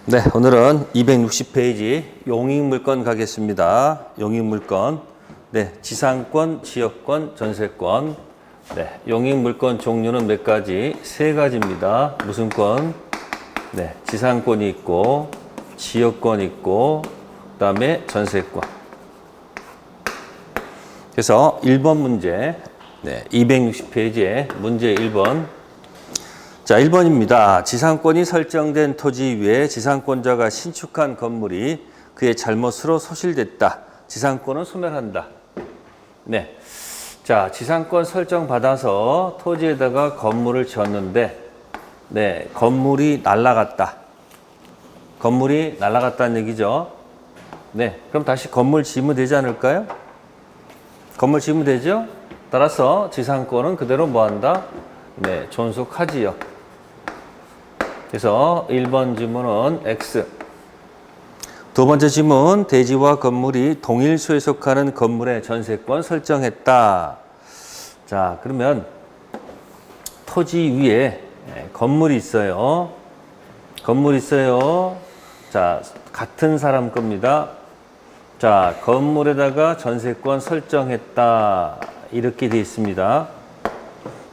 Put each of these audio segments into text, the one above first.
네, 오늘은 260페이지 용익물건 가겠습니다. 용익물건. 네, 지상권, 지역권, 전세권. 네, 용익물건 종류는 몇 가지? 세 가지입니다. 무슨 권? 네, 지상권이 있고, 지역권이 있고, 그 다음에 전세권. 그래서 1번 문제, 네, 260페이지에 문제 1번. 자, 1번입니다. 지상권이 설정된 토지 위에 지상권자가 신축한 건물이 그의 잘못으로 소실됐다. 지상권은 소멸한다. 네. 자, 지상권 설정 받아서 토지에다가 건물을 지었는데, 네, 건물이 날아갔다. 건물이 날아갔다는 얘기죠. 네. 그럼 다시 건물 지으면 되지 않을까요? 건물 지으면 되죠? 따라서 지상권은 그대로 뭐 한다? 네, 존속하지요. 그래서 1번 지문은 X. 두 번째 지문, 대지와 건물이 동일수에 속하는 건물의 전세권 설정했다. 자, 그러면 토지 위에 건물이 있어요. 건물이 있어요. 자, 같은 사람 겁니다. 자, 건물에다가 전세권 설정했다. 이렇게 되어 있습니다.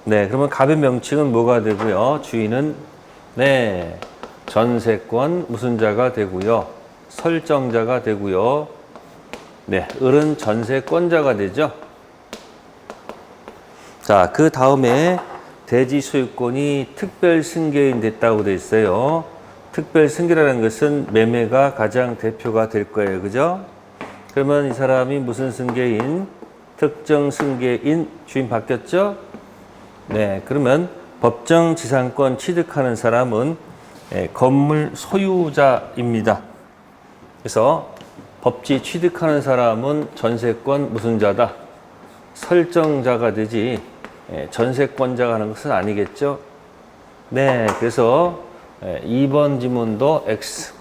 네, 그러면 갑의 명칭은 뭐가 되고요? 주인은 네, 전세권 무슨 자가 되고요. 설정자가 되고요. 네, 을은 전세권자가 되죠. 자, 그 다음에 대지 소유권이 특별 승계인 됐다고 돼 있어요. 특별 승계라는 것은 매매가 가장 대표가 될 거예요. 그죠? 그러면 이 사람이 무슨 승계인? 특정 승계인 주인 바뀌었죠? 네, 그러면 법정 지상권 취득하는 사람은 건물 소유자입니다. 그래서 법지 취득하는 사람은 전세권 무슨 자다? 설정자가 되지 전세권자가 하는 것은 아니겠죠? 네, 그래서 2번 지문도 X.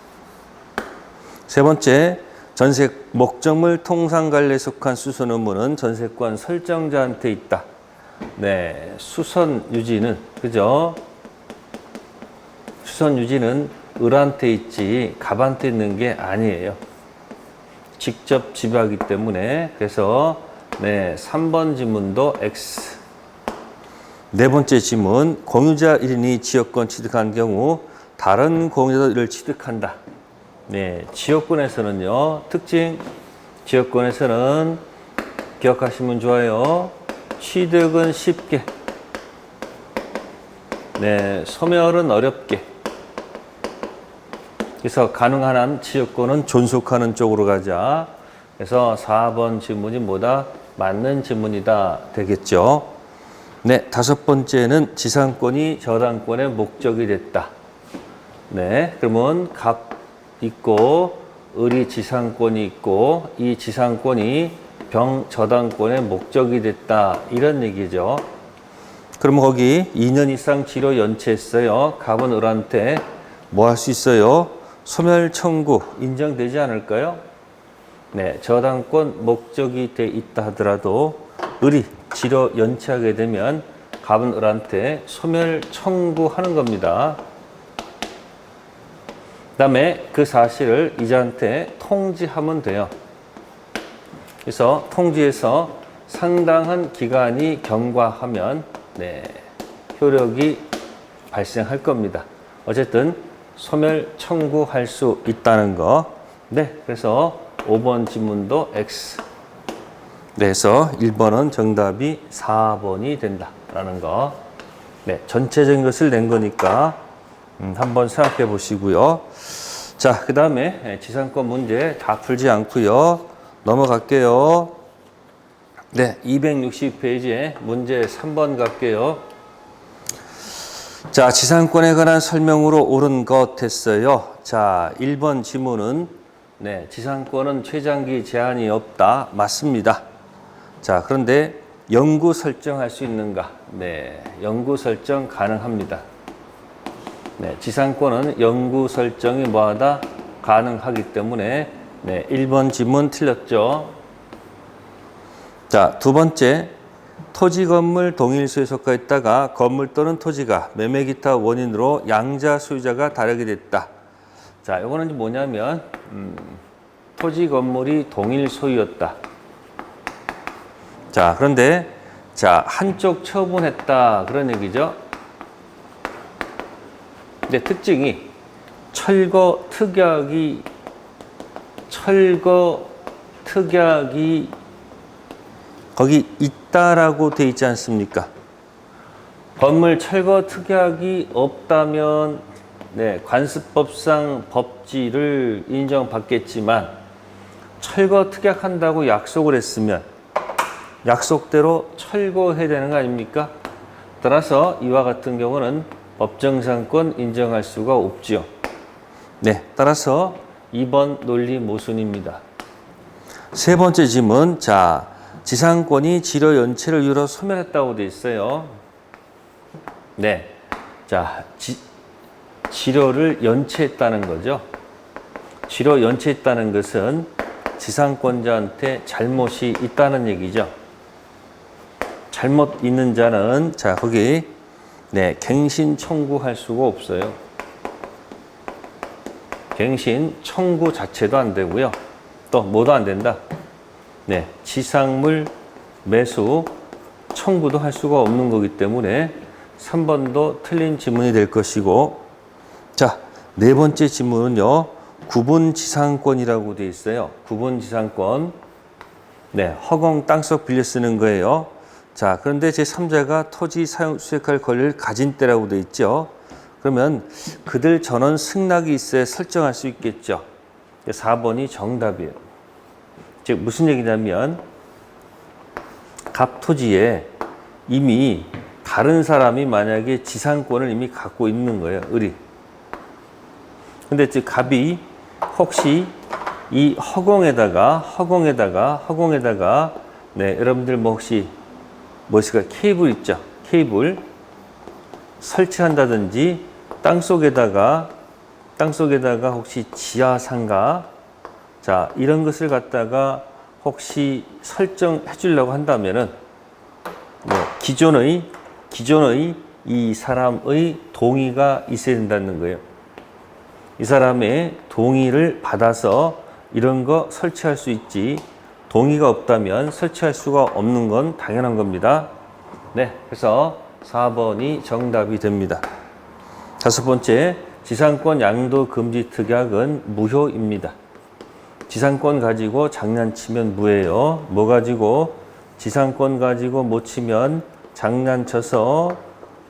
세 번째, 전세 목적물 통상관리에 속한 수선 의무는 전세권 설정자한테 있다. 네, 수선 유지는, 그죠? 수선 유지는 을한테 있지 갑한테 있는 게 아니에요. 직접 지배하기 때문에. 그래서 네, 3번 지문도 X. 네 번째 지문, 공유자 1인이 지역권 취득한 경우 다른 공유자를 취득한다. 네, 지역권에서는요, 특징, 지역권에서는 기억하시면 좋아요. 취득은 쉽게, 네, 소멸은 어렵게. 그래서 가능한 한 지역권은 존속하는 쪽으로 가자. 그래서 4번 지문이 뭐다? 맞는 지문이다 되겠죠. 네, 다섯 번째는 지상권이 저당권의 목적이 됐다. 네, 그러면 갑 있고 을이 지상권이 있고 이 지상권이 저당권의 목적이 됐다. 이런 얘기죠. 그럼 거기 2년 이상 지로 연체했어요. 갑은 을한테 뭐 할 수 있어요? 소멸 청구 인정되지 않을까요? 네, 저당권 목적이 돼 있다 하더라도 을이 지로 연체하게 되면 갑은 을한테 소멸 청구하는 겁니다. 그 다음에 그 사실을 이자한테 통지하면 돼요. 그래서 통지에서 상당한 기간이 경과하면 네, 효력이 발생할 겁니다. 어쨌든 소멸 청구할 수 있다는 거. 네, 그래서 5번 지문도 X. 네, 그래서 1번은 정답이 4번이 된다라는 거. 네, 전체적인 것을 낸 거니까 한번 생각해 보시고요. 자, 그 다음에 지상권 문제 다 풀지 않고요. 넘어갈게요. 네, 260페이지에 문제 3번 갈게요. 자, 지상권에 관한 설명으로 옳은 것 했어요. 자, 1번 지문은 네, 지상권은 최장기 제한이 없다. 맞습니다. 자, 그런데 영구 설정할 수 있는가? 네, 영구 설정 가능합니다. 네, 지상권은 영구 설정이 뭐하다? 가능하기 때문에 네, 1번 지문 틀렸죠. 자, 두 번째, 토지 건물 동일수에 속하 있다가 건물 또는 토지가 매매 기타 원인으로 양자 소유자가 다르게 됐다. 자, 요거는 뭐냐면 토지 건물이 동일 소유였다. 자, 그런데 자, 한쪽 처분했다 그런 얘기죠. 근데 특징이 철거 특약이 거기 있다라고 돼 있지 않습니까? 건물 철거 특약이 없다면 네, 관습법상 법지를 인정받겠지만 철거 특약한다고 약속을 했으면 약속대로 철거해야 되는 거 아닙니까? 따라서 이와 같은 경우는 법정상권 인정할 수가 없지요. 네, 따라서 2번 논리 모순입니다. 세 번째 질문. 자, 지상권이 지료 연체를 이유로 소멸했다고 돼 있어요. 네, 자, 지료를 연체했다는 거죠. 지료 연체했다는 것은 지상권자한테 잘못이 있다는 얘기죠. 잘못 있는 자는 자, 거기 네, 갱신 청구할 수가 없어요. 갱신 청구 자체도 안 되고요. 또 뭐도 안 된다. 네, 지상물 매수 청구도 할 수가 없는 거기 때문에 3번도 틀린 지문이 될 것이고, 자, 네 번째 지문은요. 구분 지상권이라고 되어 있어요. 구분 지상권. 네, 허공 땅속 빌려 쓰는 거예요. 자, 그런데 제3자가 토지 사용 수색할 권리를 가진 때라고 되어 있죠. 그러면 그들 전원 승낙이 있어야 설정할 수 있겠죠. 4번이 정답이에요. 즉 무슨 얘기냐면 갑 토지에 이미 다른 사람이 만약에 지상권을 이미 갖고 있는 거예요. 을이. 근데 즉 갑이 혹시 이 허공에다가 네, 여러분들 뭐 혹시 무엇일까? 케이블 있죠? 케이블 설치한다든지 땅속에다가 혹시 지하상가 자, 이런 것을 갖다가 혹시 설정해 주려고 한다면은 뭐 기존의 이 사람의 동의가 있어야 된다는 거예요. 이 사람의 동의를 받아서 이런 거 설치할 수 있지, 동의가 없다면 설치할 수가 없는 건 당연한 겁니다. 네, 그래서 4번이 정답이 됩니다. 다섯 번째, 지상권 양도 금지 특약은 무효입니다. 지상권 가지고 장난치면 무예요. 뭐 가지고? 지상권 가지고 못 치면 장난쳐서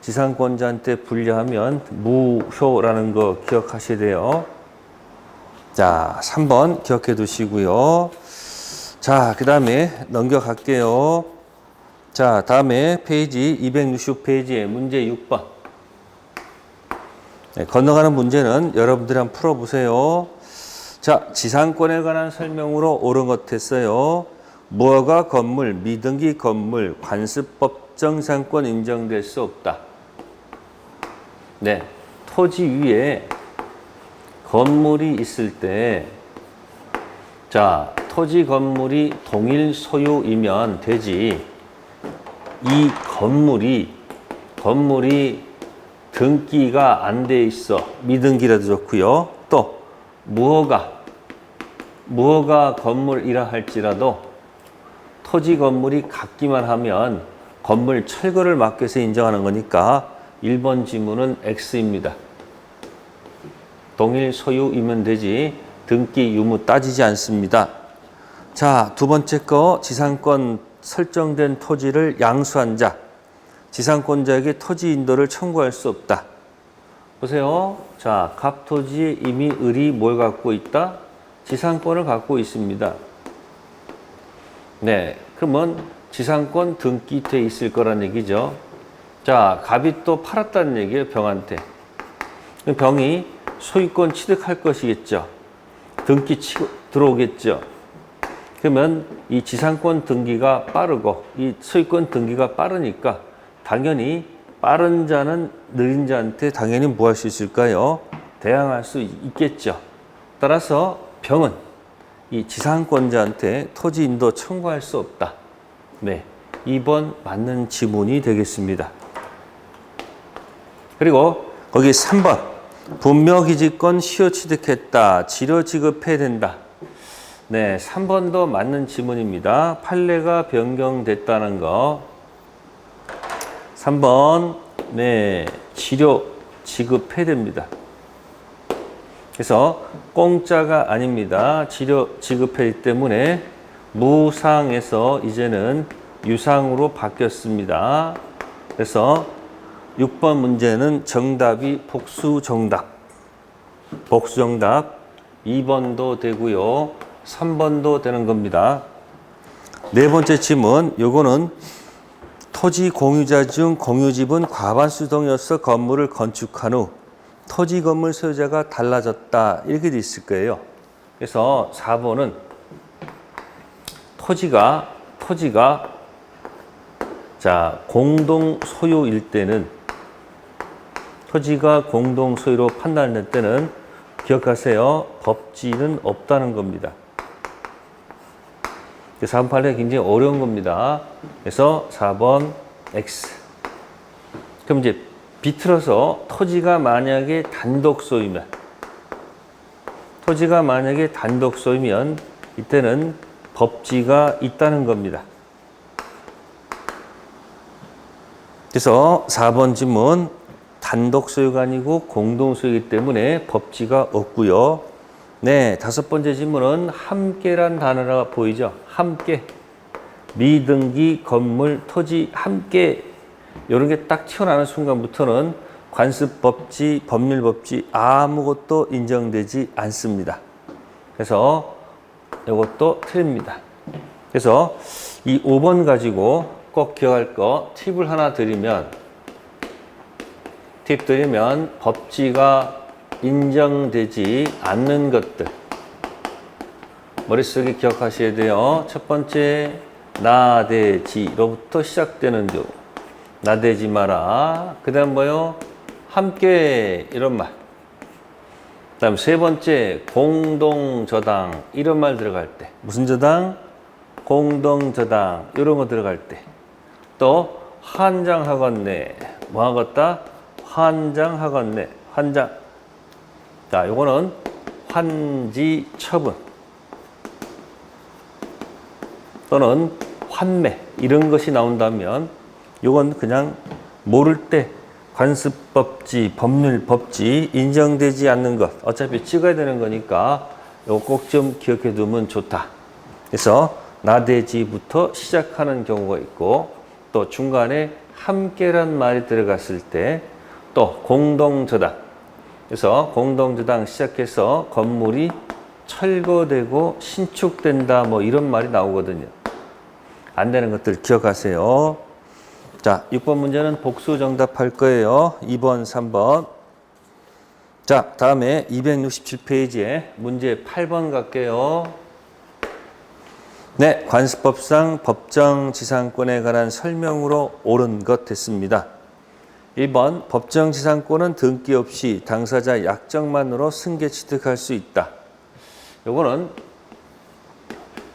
지상권자한테 불리하면 무효라는 거 기억하셔야 돼요. 자, 3번 기억해 두시고요. 자, 그 다음에 넘겨갈게요. 자, 다음에 페이지 260페이지에 문제 6번. 네, 건너가는 문제는 여러분들이 한번 풀어보세요. 자, 지상권에 관한 설명으로 옳은 것 됐어요. 무허가 건물, 미등기 건물, 관습법 정상권 인정될 수 없다. 네, 토지 위에 건물이 있을 때, 자, 토지 건물이 동일 소유이면 되지. 이 건물이 등기가 안 돼 있어. 미등기라도 좋고요. 또 무허가 건물이라 할지라도 토지 건물이 같기만 하면 건물 철거를 막기 위해서 인정하는 거니까 1번 지문은 X입니다. 동일 소유이면 되지 등기 유무 따지지 않습니다. 자, 두 번째 거, 지상권 설정된 토지를 양수한 자, 지상권자에게 토지 인도를 청구할 수 없다. 보세요. 자, 갑 토지에 이미 을이 뭘 갖고 있다? 지상권을 갖고 있습니다. 네, 그러면 지상권 등기돼 있을 거란 얘기죠. 자, 갑이 또 팔았다는 얘기예요, 병한테. 병이 소유권 취득할 것이겠죠. 등기 치고 들어오겠죠. 그러면 이 지상권 등기가 빠르고 이 소유권 등기가 빠르니까 당연히 빠른 자는 느린 자한테 당연히 뭐 할 수 있을까요? 대항할 수 있겠죠. 따라서 병은 이 지상권자한테 토지 인도 청구할 수 없다. 네, 2번 맞는 지문이 되겠습니다. 그리고 거기 3번 분묘기지권 시효 취득했다. 지료 지급해야 된다. 네, 3번도 맞는 지문입니다. 판례가 변경됐다는 거. 3번, 네, 지료 지급해야 됩니다. 그래서 공짜가 아닙니다. 지료 지급하기 때문에 무상에서 이제는 유상으로 바뀌었습니다. 그래서 6번 문제는 정답이 복수 정답. 복수 정답 2번도 되고요. 3번도 되는 겁니다. 네 번째 질문. 요거는 토지 공유자 중 공유집은 과반수동이어서 건물을 건축한 후 토지 건물 소유자가 달라졌다. 이렇게 돼 있을 거예요. 그래서 4번은 토지가 자, 공동 소유일 때는 토지가 공동 소유로 판단될 때는 기억하세요. 법지는 없다는 겁니다. 4번 판례가 굉장히 어려운 겁니다. 그래서 4번 X. 그럼 이제 비틀어서 토지가 만약에 단독 소유면 이때는 법지가 있다는 겁니다. 그래서 4번 질문 단독 소유가 아니고 공동 소유이기 때문에 법지가 없고요. 네, 5번째 질문은 함께란 단어가 보이죠? 함께. 미등기, 건물, 토지 함께 이런 게 딱 튀어나오는 순간부터는 관습법지, 법률법지 아무것도 인정되지 않습니다. 그래서 이것도 틀립니다. 그래서 이 5번 가지고 꼭 기억할 거 팁을 하나 드리면 법지가 인정되지 않는 것들 머릿속에 기억하셔야 돼요. 첫 번째 나대지로부터 시작되는 중 나대지 마라. 그 다음 뭐요? 함께 이런 말. 그 다음 세 번째 공동저당 이런 말 들어갈 때 무슨 저당? 공동저당 이런 거 들어갈 때 또 환장하겠네 뭐 하겠다? 환장하겠네 환장. 자, 요거는 환지 처분 또는 환매 이런 것이 나온다면 요건 그냥 모를 때 관습법지, 법률법지 인정되지 않는 것 어차피 찍어야 되는 거니까 요거 꼭 좀 기억해 두면 좋다. 그래서 나대지부터 시작하는 경우가 있고 또 중간에 함께란 말이 들어갔을 때 또 공동저당 그래서 공동저당 시작해서 건물이 철거되고 신축된다 뭐 이런 말이 나오거든요. 안 되는 것들 기억하세요. 자, 6번 문제는 복수 정답할 거예요. 2번, 3번. 자, 다음에 267페이지에 문제 8번 갈게요. 네, 관습법상 법정지상권에 관한 설명으로 옳은 것 됐습니다. 1번 법정지상권은 등기 없이 당사자 약정만으로 승계 취득할 수 있다. 요거는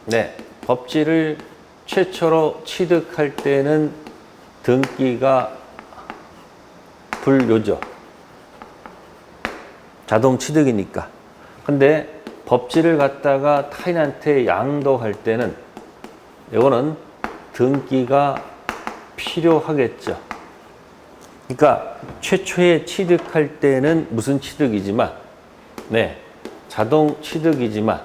네, 법지를 최초로 취득할 때는 등기가 불요죠. 자동 취득이니까. 근데 법지를 갖다가 타인한테 양도할 때는 이거는 등기가 필요하겠죠. 그러니까 최초에 취득할 때는 무슨 취득이지만 네, 자동 취득이지만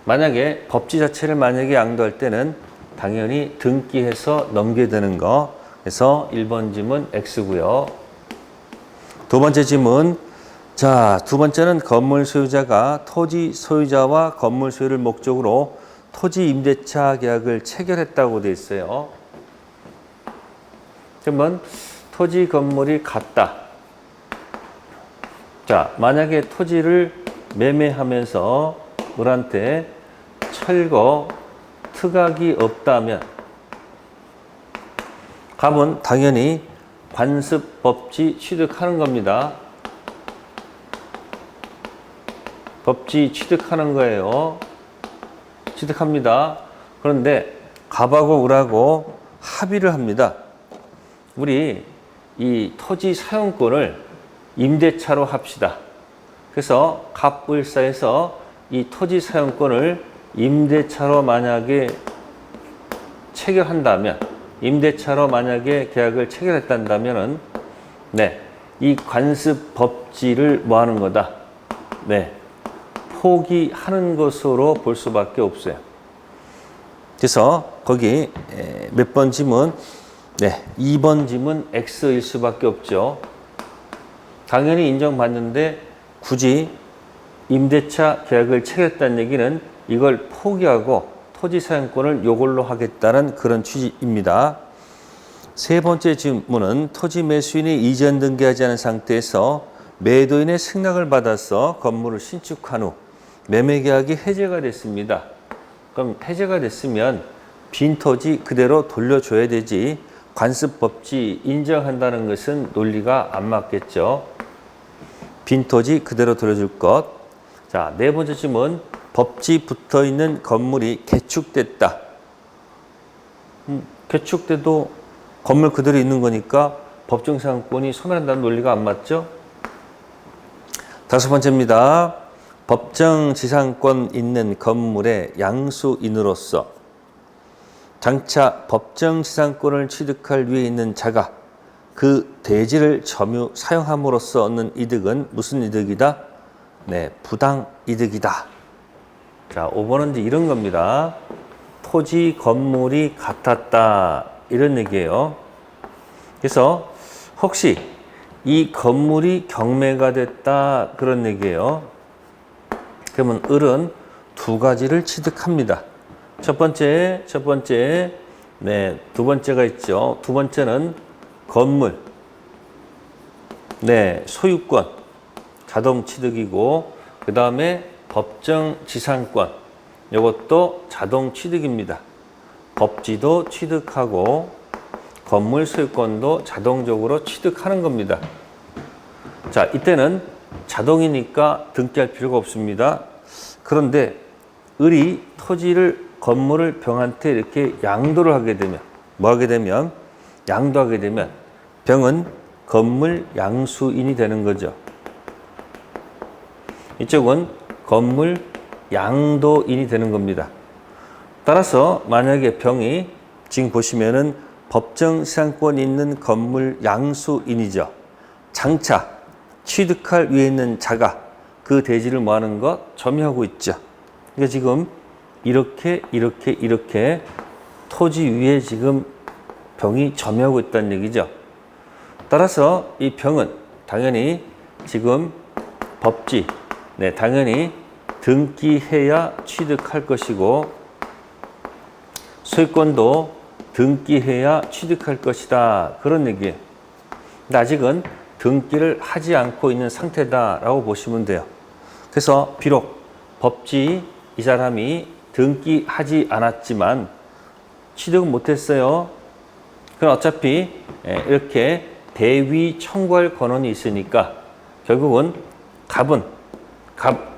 만약에 법지 자체를 만약에 양도할 때는 당연히 등기해서 넘겨야 되는 거. 그래서 1번 질문 X고요. 두 번째 질문. 자, 두 번째는 건물 소유자가 토지 소유자와 건물 소유를 목적으로 토지 임대차 계약을 체결했다고 되어 있어요. 그러면 토지 건물이 같다. 자, 만약에 토지를 매매하면서 을한테 철거, 특약이 없다면 갑은 당연히 관습법지 취득하는 겁니다. 법지 취득하는 거예요. 취득합니다. 그런데 갑하고 을하고 합의를 합니다. 우리 이 토지 사용권을 임대차로 합시다. 그래서 갑을사에서 이 토지 사용권을 임대차로 만약에 체결한다면, 임대차로 만약에 계약을 체결했다면은, 네, 이 관습 법지를 뭐 하는 거다? 네, 포기하는 것으로 볼 수밖에 없어요. 그래서 거기 몇 번 지문? 네, 2번 지문 X일 수밖에 없죠. 당연히 인정받는데 굳이 임대차 계약을 체결했다는 얘기는 이걸 포기하고 토지 사용권을 요걸로 하겠다는 그런 취지입니다. 세 번째 질문은 토지 매수인이 이전 등기하지 않은 상태에서 매도인의 승낙을 받아서 건물을 신축한 후 매매 계약이 해제가 됐습니다. 그럼 해제가 됐으면 빈 토지 그대로 돌려줘야 되지, 관습 법지 인정한다는 것은 논리가 안 맞겠죠. 빈 토지 그대로 돌려줄 것. 자, 네 번째 질문. 법지 붙어 있는 건물이 개축됐다. 개축돼도 건물 그대로 있는 거니까 법정 사용권이 소멸한다는 논리가 안 맞죠? 다섯 번째입니다. 법정 지상권 있는 건물의 양수인으로서 장차 법정 지상권을 취득할 위에 있는 자가 그 대지를 점유 사용함으로써 얻는 이득은 무슨 이득이다? 네, 부당 이득이다. 자, 5번은 이제 이런 겁니다. 토지 건물이 같았다, 이런 얘기예요. 그래서 혹시 이 건물이 경매가 됐다, 그런 얘기예요. 그러면 을은 두 가지를 취득합니다. 첫 번째, 네, 두 번째가 있죠. 두 번째는 건물, 네, 소유권, 자동 취득이고, 그 다음에 법정 지상권, 이것도 자동 취득입니다. 법지도 취득하고 건물 소유권도 자동적으로 취득하는 겁니다. 자, 이때는 자동이니까 등기할 필요가 없습니다. 그런데 을이 토지를, 건물을 병한테 이렇게 양도를 하게 되면, 뭐 하게 되면? 양도하게 되면 병은 건물 양수인이 되는 거죠. 이쪽은 건물 양도인이 되는 겁니다. 따라서 만약에 병이 지금 보시면은 법정 지상권 있는 건물 양수인이죠. 장차 취득할 위에 있는 자가 그 대지를 뭐 하는 것? 점유하고 있죠. 그러니까 지금 이렇게 토지 위에 지금 병이 점유하고 있다는 얘기죠. 따라서 이 병은 당연히 지금 법지, 네, 당연히 등기해야 취득할 것이고 소유권도 등기해야 취득할 것이다, 그런 얘기예요. 근데 아직은 등기를 하지 않고 있는 상태다라고 보시면 돼요. 그래서 비록 법지 이 사람이 등기하지 않았지만 취득은 못했어요. 그럼 어차피 이렇게 대위 청구할 권한이 있으니까 결국은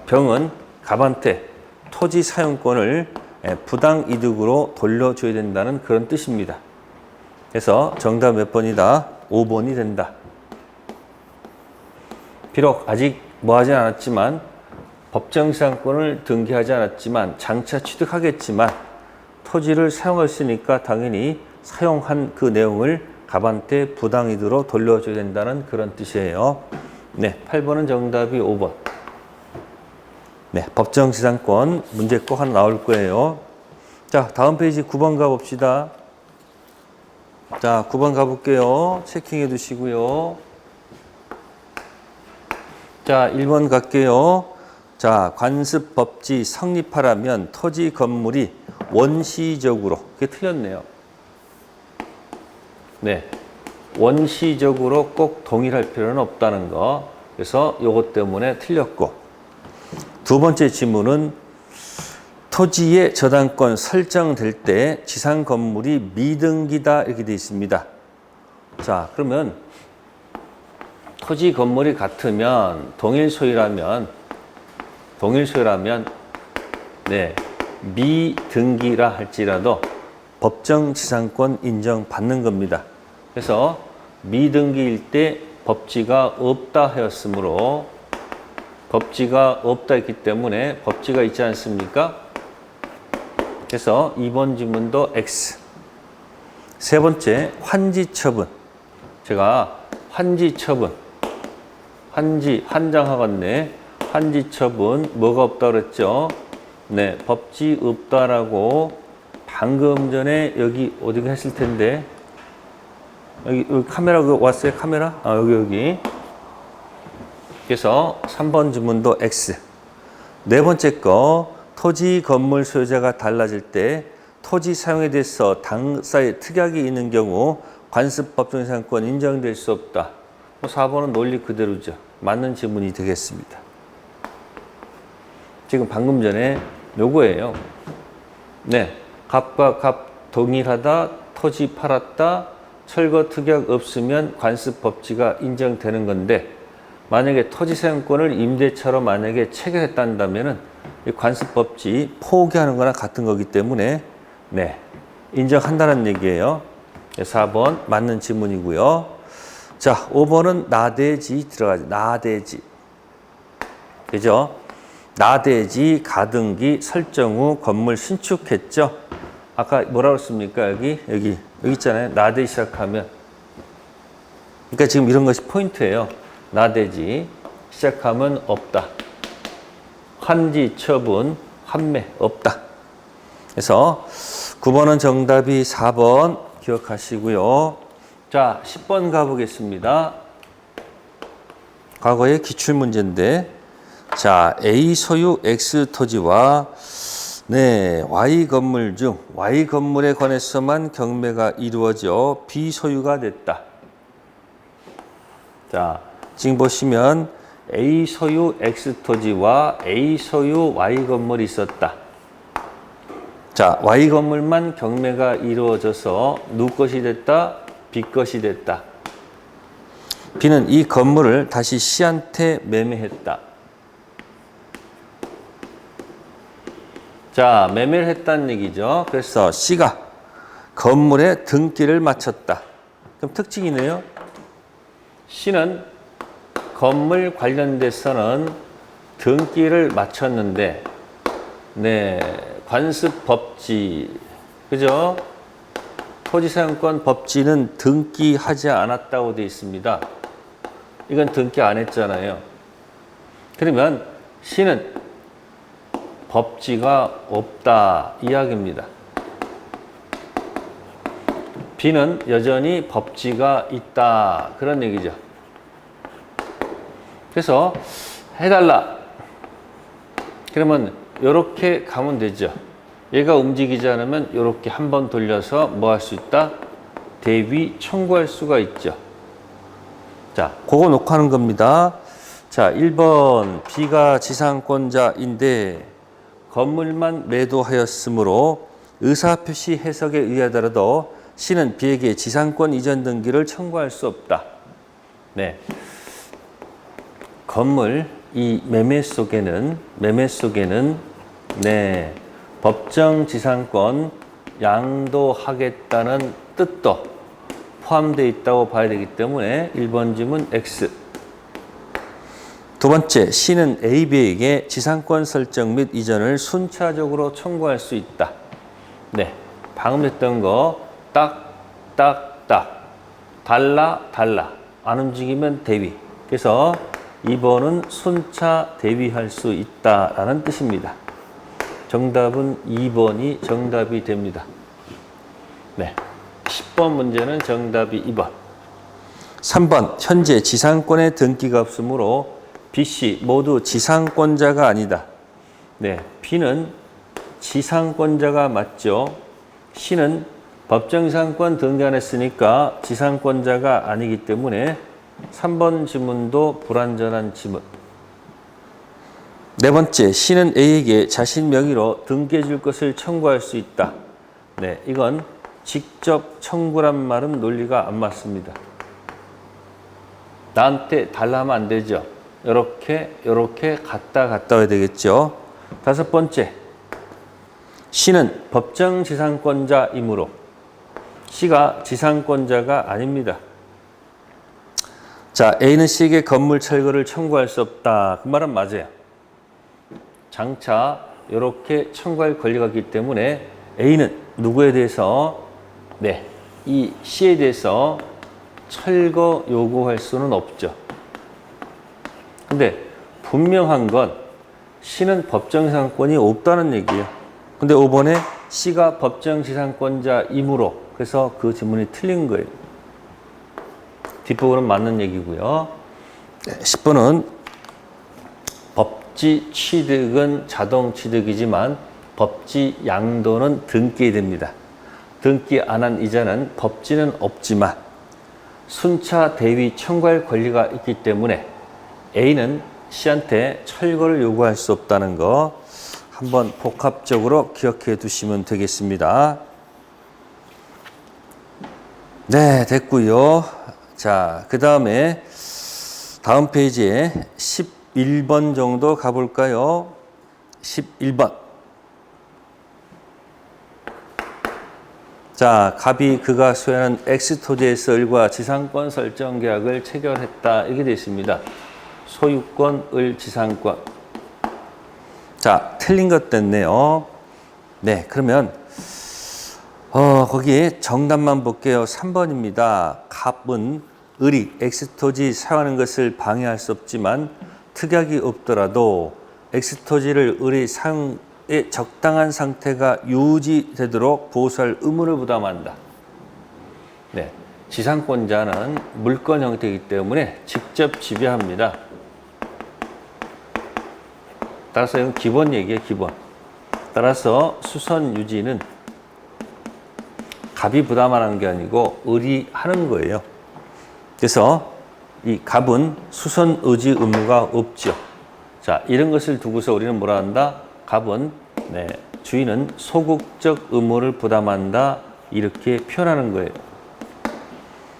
병은 갑한테 토지 사용권을 부당 이득으로 돌려줘야 된다는 그런 뜻입니다. 그래서 정답 몇 번이다? 5번이 된다. 비록 아직 뭐 하지 않았지만, 법정 지상권을 등기하지 않았지만 장차 취득하겠지만 토지를 사용했으니까 당연히 사용한 그 내용을 갑한테 부당 이득으로 돌려줘야 된다는 그런 뜻이에요. 네, 8번은 정답이 5번. 네, 법정 지상권 문제 꼭 하나 나올 거예요. 자, 다음 페이지 9번 가봅시다. 자, 9번 가볼게요. 체킹해 두시고요. 자, 1번 갈게요. 자, 관습 법지 성립하려면 토지 건물이 원시적으로, 그게 틀렸네요. 네, 원시적으로 꼭 동일할 필요는 없다는 거. 그래서 요것 때문에 틀렸고, 두 번째 질문은 토지의 저당권 설정될 때 지상 건물이 미등기다, 이렇게 되어 있습니다. 자, 그러면 토지 건물이 같으면 동일 소유라면 네, 미등기라 할지라도 법정 지상권 인정받는 겁니다. 그래서 미등기일 때 법지가 없다 하였으므로 법지가 없다 했기 때문에 법지가 있지 않습니까? 그래서 2번 지문도 X. 세 번째, 환지처분. 제가 환지처분, 환장하겠네. 환지처분, 뭐가 없다 그랬죠? 네, 법지 없다라고 방금 전에 여기 어디가 했을 텐데, 여기 카메라 왔어요? 카메라? 여기. 그래서 3번 지문도 X. 네 번째 거, 토지 건물 소유자가 달라질 때 토지 사용에 대해서 당사에 특약이 있는 경우 관습 법정지상권 인정될 수 없다. 4번은 논리 그대로죠. 맞는 지문이 되겠습니다. 지금 방금 전에 요거예요. 네, 값과 값 동일하다, 토지 팔았다, 철거 특약 없으면 관습 법지가 인정되는 건데, 만약에 토지 사용권을 임대차로 만약에 체결했다면은 이 관습 법지 포기하는 거나 같은 거기 때문에 네, 인정한다는 얘기예요. 4번 맞는 지문이고요. 자, 5번은 나대지 들어가죠. 나대지. 그죠? 나대지 가등기 설정 후 건물 신축했죠. 아까 뭐라고 했습니까? 여기 있잖아요. 나대 시작하면. 그러니까 지금 이런 것이 포인트예요. 나대지 시작하면 없다. 환지 처분 환매 없다. 그래서 9번은 정답이 4번 기억하시고요. 자, 10번 가보겠습니다. 과거의 기출문제인데, 자, A 소유 X 토지와 네, Y 건물 중 Y 건물에 관해서만 경매가 이루어져 B 소유가 됐다. 자, 지금 보시면 A 소유 X 토지와 A 소유 Y 건물이 있었다. 자, Y 건물만 경매가 이루어져서 누구 것이 됐다? B 것이 됐다. B는 이 건물을 다시 C한테 매매했다. 자, 매매를 했다는 얘기죠. 그래서 C가 건물에 등기를 마쳤다. 그럼 특징이네요. C는 건물 관련돼서는 등기를 마쳤는데, 네, 관습 법지, 그죠? 토지사용권 법지는 등기하지 않았다고 되어 있습니다. 이건 등기 안 했잖아요. 그러면 C는 법지가 없다 이야기입니다. B는 여전히 법지가 있다 그런 얘기죠. 그래서 해달라. 그러면 이렇게 가면 되죠. 얘가 움직이지 않으면 이렇게 한번 돌려서 뭐 할 수 있다? 대위 청구할 수가 있죠. 자, 그거 놓고 하는 겁니다. 자, 1번 B가 지상권자인데 건물만 매도하였으므로 의사표시 해석에 의하더라도 C는 B에게 지상권 이전 등기를 청구할 수 없다. 네. 건물 이 매매 속에는 네, 법정 지상권 양도하겠다는 뜻도 포함되어 있다고 봐야 되기 때문에 1번 지문 X. 두 번째, C는 A, B에게 지상권 설정 및 이전을 순차적으로 청구할 수 있다. 네, 방금 했던 거 딱, 달라, 안 움직이면 대위. 그래서 2번은 순차 대위할 수 있다라는 뜻입니다. 정답은 2번이 정답이 됩니다. 네, 10번 문제는 정답이 2번. 3번, 현재 지상권의 등기가 없으므로 B, C 모두 지상권자가 아니다. 네, B는 지상권자가 맞죠. C는 법정지상권 등기 안 했으니까 지상권자가 아니기 때문에 3번 지문도 불완전한 지문. 네 번째, C는 A에게 자신 명의로 등기해 줄 것을 청구할 수 있다. 네, 이건 직접 청구란 말은 논리가 안 맞습니다. 나한테 달라 하면 안 되죠. 이렇게 갔다 와야 되겠죠. 다섯 번째, C는 법정지상권자이므로 C가 지상권자가 아닙니다. 자, A는 C에게 건물 철거를 청구할 수 없다. 그 말은 맞아요. 장차 이렇게 청구할 권리가 있기 때문에 A는 누구에 대해서 이 C에 대해서 철거 요구할 수는 없죠. 근데 분명한 건 C는 법정지상권이 없다는 얘기예요. 근데 5번에 C가 법정지상권자이므로 그래서 그 질문이 틀린 거예요. 뒷부분은 맞는 얘기고요. 10번은 법지 취득은 자동 취득이지만 법지 양도는 등기에 됩니다. 등기 안 한 이자는 법지는 없지만 순차 대위 청구할 권리가 있기 때문에 A는 C한테 철거를 요구할 수 없다는 거 한번 복합적으로 기억해 두시면 되겠습니다. 네, 됐고요. 자, 그 다음에 다음 페이지에 11번 정도 가볼까요? 11번. 자, 갑이 그가 소유하는 X토지에서 을과 지상권 설정 계약을 체결했다. 이렇게 되어 있습니다. 소유권, 을, 지상권. 자, 틀린 것 됐네요. 네, 그러면 거기에 정답만 볼게요. 3번입니다. 갑은 을이 X토지 사용하는 것을 방해할 수 없지만 특약이 없더라도 X토지를 을의 사용에 적당한 상태가 유지되도록 보수할 의무를 부담한다. 네, 지상권자는 물권 형태이기 때문에 직접 지배합니다. 따라서 이건 기본 얘기예요, 기본. 따라서 수선 유지는 갑이 부담하는 게 아니고 을이 하는 거예요. 그래서 이 갑은 수선 의지 의무가 없죠. 자, 이런 것을 두고서 우리는 뭐라 한다? 갑은 주인은 소극적 의무를 부담한다. 이렇게 표현하는 거예요.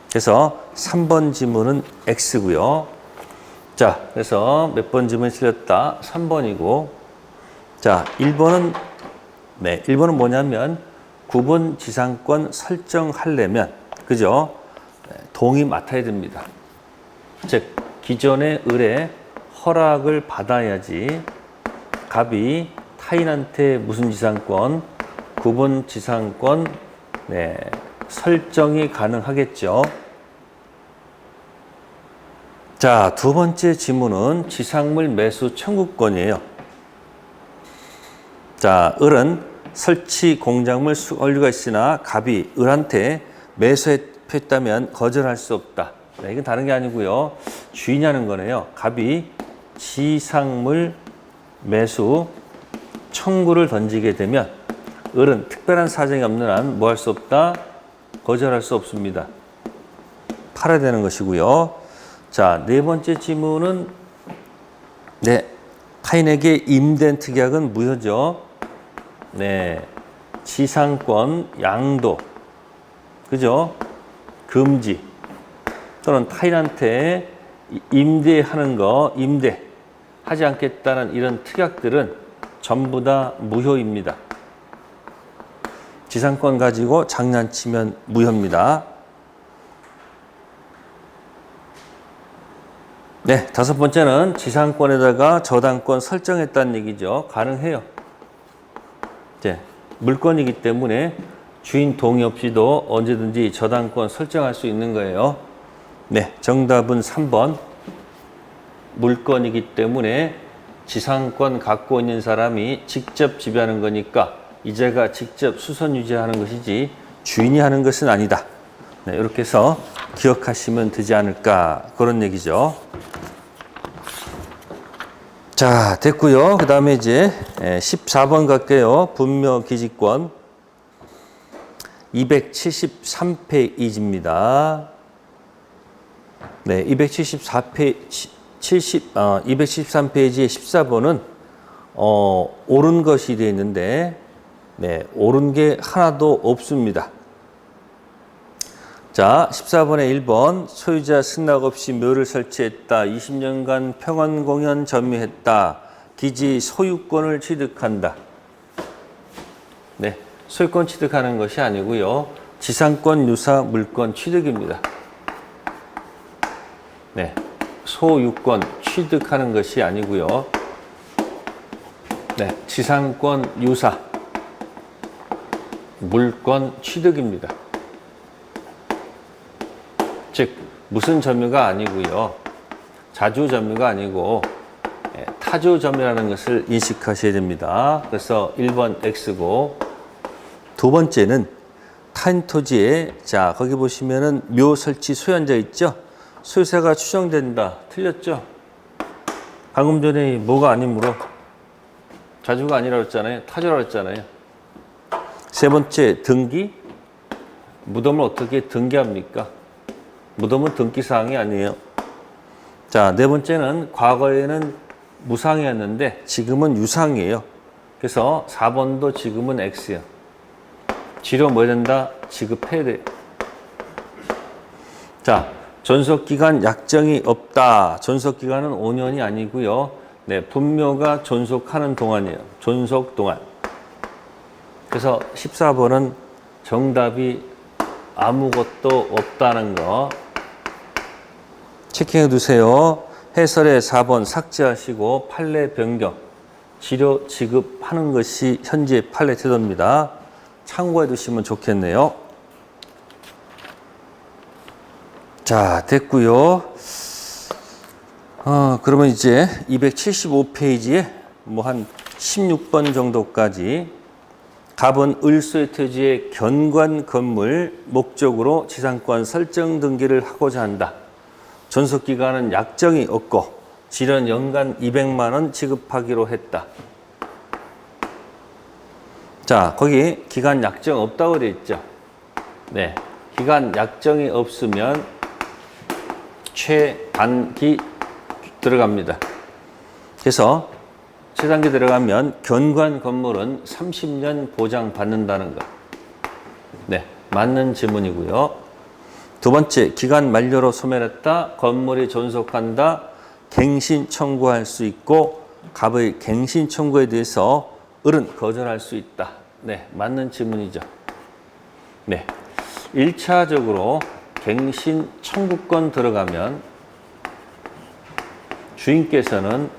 그래서 3번 지문은 X고요. 자, 그래서 몇 번 지문이 틀렸다? 3번이고. 자, 1번은 1번은 뭐냐면 구분 지상권 설정하려면 그죠? 동의 맡아야 됩니다. 즉 기존의 을의 허락을 받아야지 갑이 타인한테 무슨 지상권, 구분 지상권 설정이 가능하겠죠. 자, 두 번째 지문은 지상물 매수 청구권이에요. 자, 을은 설치 공작물 수원료가 있으나 갑이 을한테 매수했다면 거절할 수 없다. 이건 다른 게 아니고요. 주인이 하는 거네요. 갑이 지상물 매수 청구를 던지게 되면 을은 특별한 사정이 없는 한 뭐 할 수 없다? 거절할 수 없습니다. 팔아야 되는 것이고요. 자, 네 번째 지문은 타인에게 임된 특약은 무효죠. 지상권 양도 그죠? 금지 또는 타인한테 임대하는 거 임대하지 않겠다는 이런 특약들은 전부 다 무효입니다. 지상권 가지고 장난치면 무효입니다. 네, 다섯 번째는 지상권에다가 저당권 설정했다는 얘기죠. 가능해요. 이제 물권이기 때문에 주인 동의 없이도 언제든지 저당권 설정할 수 있는 거예요. 네, 정답은 3번. 물권이기 때문에 지상권 갖고 있는 사람이 직접 지배하는 거니까 이자가 직접 수선 유지하는 것이지 주인이 하는 것은 아니다. 네, 이렇게 해서 기억하시면 되지 않을까 그런 얘기죠. 자, 됐고요. 그 다음에 이제 14번 갈게요. 분묘기지권 273페이지입니다. 네, 273페이지의 14번은 옳은 것이 되어 있는데 옳은 게 하나도 없습니다. 자, 14번에 1번 소유자 승낙 없이 묘를 설치했다. 20년간 평원공연 점유했다. 기지 소유권을 취득한다. 네, 소유권 취득하는 것이 아니고요. 지상권 유사 물권 취득입니다. 네, 소유권 취득하는 것이 아니고요. 네, 지상권 유사, 물권 취득입니다. 즉 무슨 점유가 아니고요. 자주 점유가 아니고 타주 점유라는 것을 인식하셔야 됩니다. 그래서 1번 X고, 두 번째는 타인 토지에, 자 거기 보시면은 묘 설치 소유한자 있죠. 소유세가 추정된다. 틀렸죠? 방금 전에 뭐가 아니므로 자주가 아니라고 했잖아요. 타주라고 했잖아요. 세 번째 등기. 무덤을 어떻게 등기합니까? 무덤은 등기사항이 아니에요. 자, 네 번째는 과거에는 무상이었는데 지금은 유상이에요. 그래서 4번도 지금은 X예요. 지료 뭐 해야 된다? 지급해야 돼. 자, 존속기간 약정이 없다. 존속기간은 5년이 아니고요. 네, 분묘가 존속하는 동안이에요. 존속 동안. 그래서 14번은 정답이 아무것도 없다는 거 체킹해 두세요. 해설에 4번 삭제하시고 판례 변경, 지료 지급하는 것이 현재 판례 태도입니다. 참고해 두시면 좋겠네요. 자, 됐고요. 그러면 이제 275페이지에 뭐 한 16번 정도까지 갑은 을소의 토지의 견관 건물 목적으로 지상권 설정 등기를 하고자 한다. 존속기간은 약정이 없고 지련 연간 200만 원 지급하기로 했다. 자, 거기 기간 약정 없다고 되어 있죠. 네, 기간 약정이 없으면 최단기 들어갑니다. 그래서 최단기 들어가면 견관 건물은 30년 보장받는다는 것. 네, 맞는 지문이고요. 두 번째, 기간 만료로 소멸했다. 건물이 존속한다. 갱신 청구할 수 있고 갑의 갱신 청구에 대해서 을은 거절할 수 있다. 네, 맞는 지문이죠. 네, 1차적으로 갱신 청구권 들어가면 주인께서는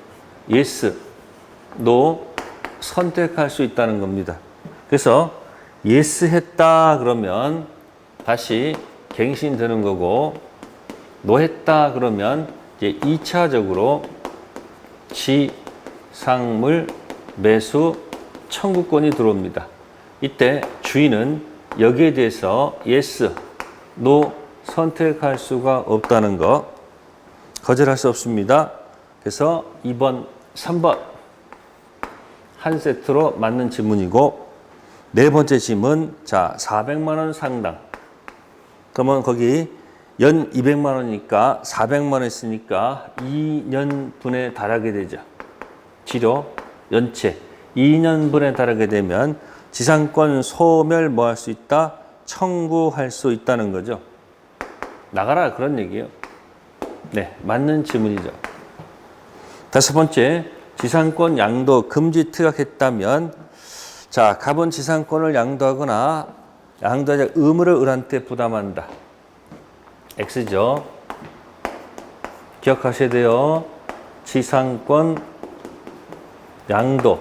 yes, no 선택할 수 있다는 겁니다. 그래서 yes 했다 그러면 다시 갱신 되는 거고, no 했다 그러면 이제 2차적으로 지상물 매수 청구권이 들어옵니다. 이때 주인은 여기에 대해서 yes, no 선택할 수가 없다는 거, 거절할 수 없습니다. 그래서 2번, 3번 한 세트로 맞는 지문이고, 네 번째 지문, 자 400만 원 상당. 그러면 거기 연 200만 원이니까 400만 원 있으니까 2년분에 달하게 되죠. 지료, 연체 2년분에 달하게 되면 지상권 소멸 뭐 할 수 있다? 청구할 수 있다는 거죠. 나가라 그런 얘기예요. 네, 맞는 지문이죠. 다섯 번째, 지상권 양도 금지 특약했다면, 자, 갑은 지상권을 양도하거나 양도하자 의무를 을한테 부담한다. X죠. 기억하셔야 돼요. 지상권 양도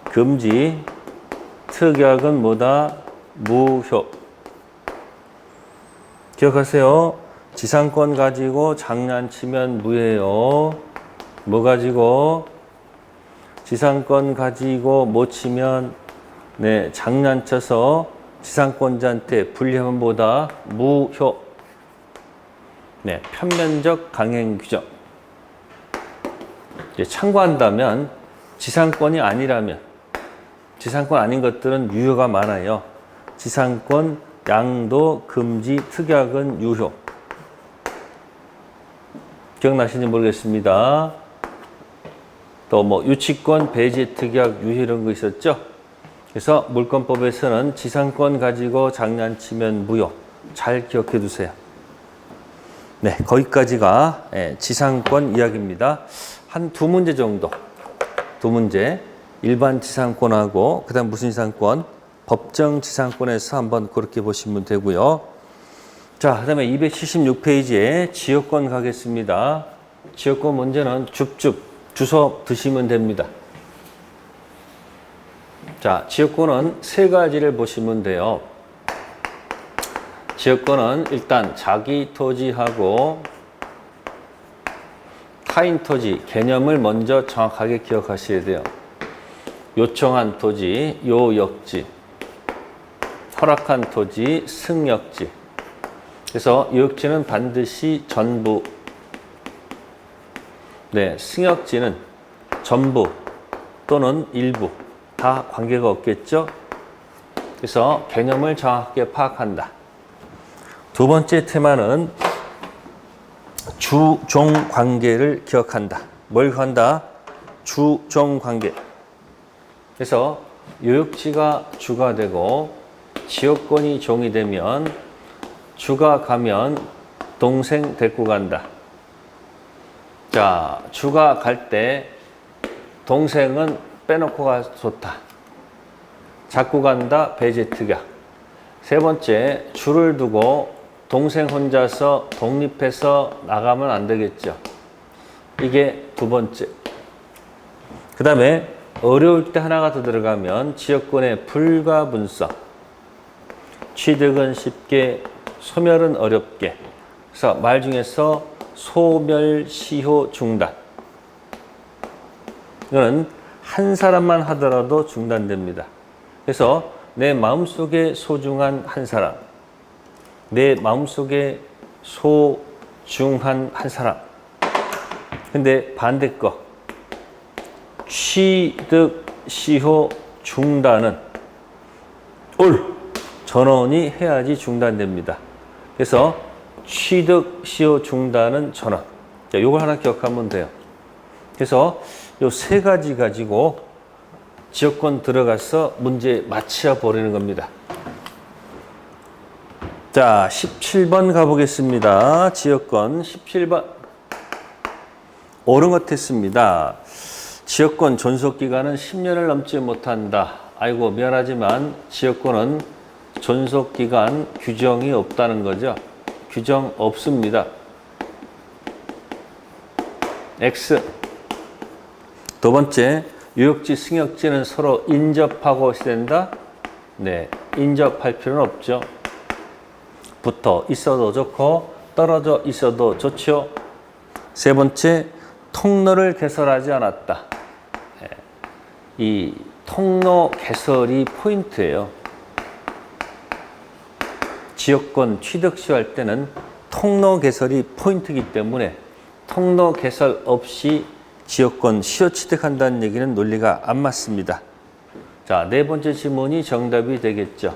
금지 특약은 뭐다? 무효. 기억하세요. 지상권 가지고 장난치면 무효예요. 뭐 가지고? 지상권 가지고 못 치면, 네, 장난쳐서 지상권자한테 불리하면 뭐다? 무효. 네, 편면적 강행 규정. 참고한다면 지상권이 아니라면, 지상권 아닌 것들은 유효가 많아요. 지상권 양도 금지 특약은 유효. 기억나시는지 모르겠습니다. 또 뭐 유치권 배제 특약 유효 이런 거 있었죠. 그래서 물권법에서는 지상권 가지고 장난치면 무효. 잘 기억해 두세요. 네, 거기까지가 지상권 이야기입니다. 한 두 문제 정도. 두 문제. 일반 지상권하고 그다음 무슨 지상권? 법정 지상권에서 한번 그렇게 보시면 되고요. 자, 그 다음에 276페이지에 지역권 가겠습니다. 지역권 문제는 줍줍 주워 드시면 됩니다. 자, 지역권은 세 가지를 보시면 돼요. 지역권은 일단 자기 토지하고 타인 토지 개념을 먼저 정확하게 기억하셔야 돼요. 요청한 토지, 요역지, 허락한 토지, 승역지. 그래서 요역지는 반드시 전부, 네, 승역지는 전부 또는 일부 다 관계가 없겠죠. 그래서 개념을 정확하게 파악한다. 두 번째 테마는 주종 관계를 기억한다. 뭘 한다? 주종 관계. 그래서 요역지가 주가 되고 지역권이 종이 되면 주가 가면 동생 데리고 간다. 자, 주가 갈 때 동생은 빼놓고 가서 좋다. 잡고 간다. 배제특약. 세 번째, 주를 두고 동생 혼자서 독립해서 나가면 안 되겠죠. 이게 두 번째. 그 다음에 어려울 때 하나가 더 들어가면 지역권의 불가분성. 취득은 쉽게, 소멸은 어렵게. 그래서 말 중에서 소멸, 시효, 중단. 이거는 한 사람만 하더라도 중단됩니다. 그래서 내 마음속에 소중한 한 사람, 내 마음속에 소중한 한 사람. 근데 반대 거, 취득, 시효, 중단은 올 전원이 해야지 중단됩니다. 그래서 취득, 시효, 중단은 전원. 자, 요걸 하나 기억하면 돼요. 그래서 요 세 가지 가지고 지역권 들어가서 문제 맞춰 버리는 겁니다. 자, 17번 가보겠습니다. 지역권 17번. 옳은 것 같습니다. 지역권 존속기간은 10년을 넘지 못한다. 아이고, 미안하지만 지역권은 존속기간 규정이 없다는 거죠. 규정 없습니다. X. 두 번째, 요역지, 승역지는 서로 인접하고 있어야 된다. 네, 인접할 필요는 없죠. 붙어 있어도 좋고 떨어져 있어도 좋죠. 세 번째, 통로를 개설하지 않았다. 이 통로 개설이 포인트예요. 지역권 취득 시할 때는 통로 개설이 포인트이기 때문에 통로 개설 없이 지역권 시효 취득한다는 얘기는 논리가 안 맞습니다. 자, 네 번째 지문이 정답이 되겠죠.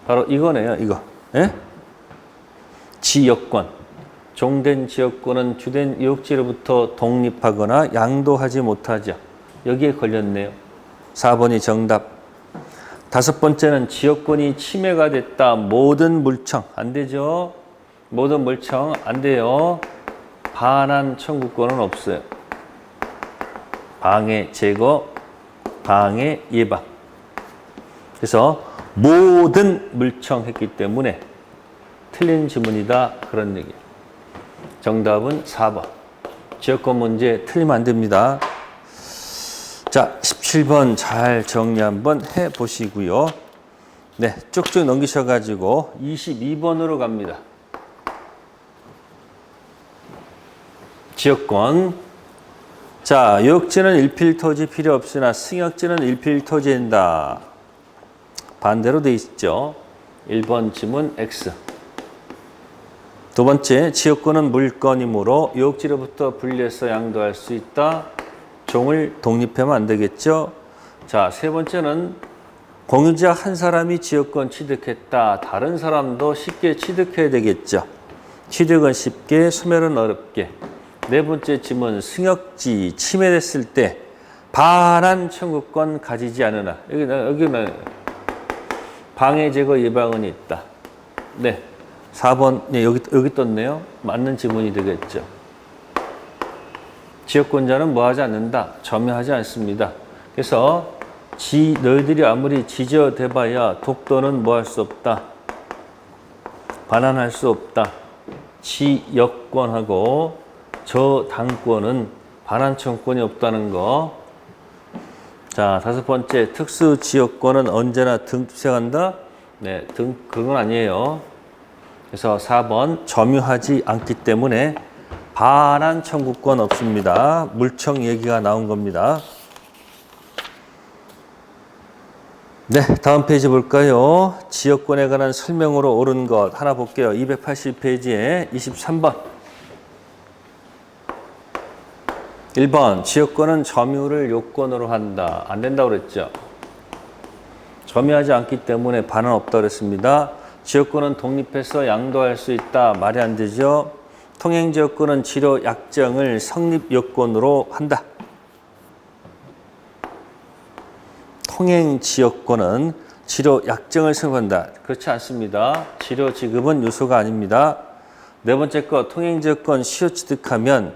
바로 이거네요, 이거. 예? 지역권. 종된 지역권은 주된 요역지로부터 독립하거나 양도하지 못하죠. 여기에 걸렸네요. 4번이 정답. 다섯 번째는 지역권이 침해가 됐다. 모든 물청. 안 되죠. 모든 물청 안 돼요. 반환 청구권은 없어요. 방해 제거, 방해 예방. 그래서 모든 물청했기 때문에 틀린 지문이다. 그런 얘기예요. 정답은 4번. 지역권 문제 틀리면 안 됩니다. 자, 17번 잘 정리 한번 해보시고요. 네, 쭉쭉 넘기셔가지고 22번으로 갑니다. 지역권. 자, 요역지는 일필토지 필요 없으나 승역지는 일필토지인다. 반대로 돼 있죠. 1번 지문 X. 두 번째, 지역권은 물건이므로 요역지로부터 분리해서 양도할 수 있다. 종을 독립하면 안 되겠죠. 자, 세 번째는 공유자 한 사람이 지역권 취득했다. 다른 사람도 쉽게 취득해야 되겠죠. 취득은 쉽게, 소멸은 어렵게. 네 번째 지문, 승역지 침해됐을 때 반환 청구권 가지지 않으나. 여기는 방해 제거 예방은 있다. 네, 4번. 네, 여기 떴네요. 맞는 지문이 되겠죠. 지역권자는 뭐 하지 않는다? 점유하지 않습니다. 그래서 너희들이 아무리 지저대봐야 독도는 뭐 할 수 없다. 반환할 수 없다. 지역권하고 저당권은 반환 청구권이 없다는 거. 자, 다섯 번째, 특수지역권은 언제나 등투생한다? 네, 그건 아니에요. 그래서 4번, 점유하지 않기 때문에 반환 청구권 없습니다. 물청 얘기가 나온 겁니다. 네, 다음 페이지 볼까요? 지역권에 관한 설명으로 옳은 것 하나 볼게요. 280페이지에 23번. 1번, 지역권은 점유를 요건으로 한다. 안 된다고 그랬죠? 점유하지 않기 때문에 반환 없다고 그랬습니다. 지역권은 독립해서 양도할 수 있다. 말이 안 되죠? 통행지역권은 치료 약정을 성립 요건으로 한다. 통행지역권은 치료 약정을 성립한다. 그렇지 않습니다. 치료 지급은 요소가 아닙니다. 네 번째 거, 통행지역권 시효 취득하면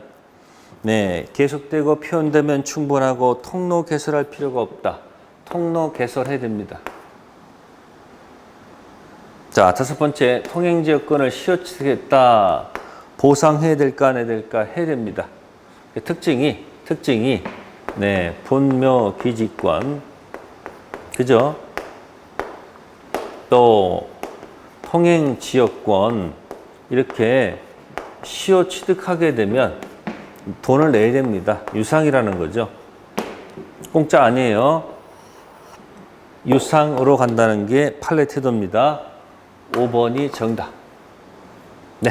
네, 계속되고 표현되면 충분하고 통로 개설할 필요가 없다. 통로 개설해야 됩니다. 자, 다섯 번째, 통행지역권을 시효 취득했다. 보상해야 될까 안 해야 될까 해야 됩니다. 특징이 네, 분묘 기지권, 그죠? 또 통행지역권 이렇게 시효 취득하게 되면 돈을 내야 됩니다. 유상이라는 거죠. 공짜 아니에요. 유상으로 간다는 게 판례 태도입니다. 5번이 정답. 네.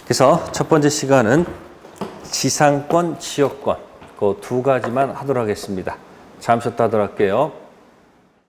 그래서 첫 번째 시간은 지상권, 지역권 그 두 가지만 하도록 하겠습니다. 잠시 쉬었다 하도록 할게요.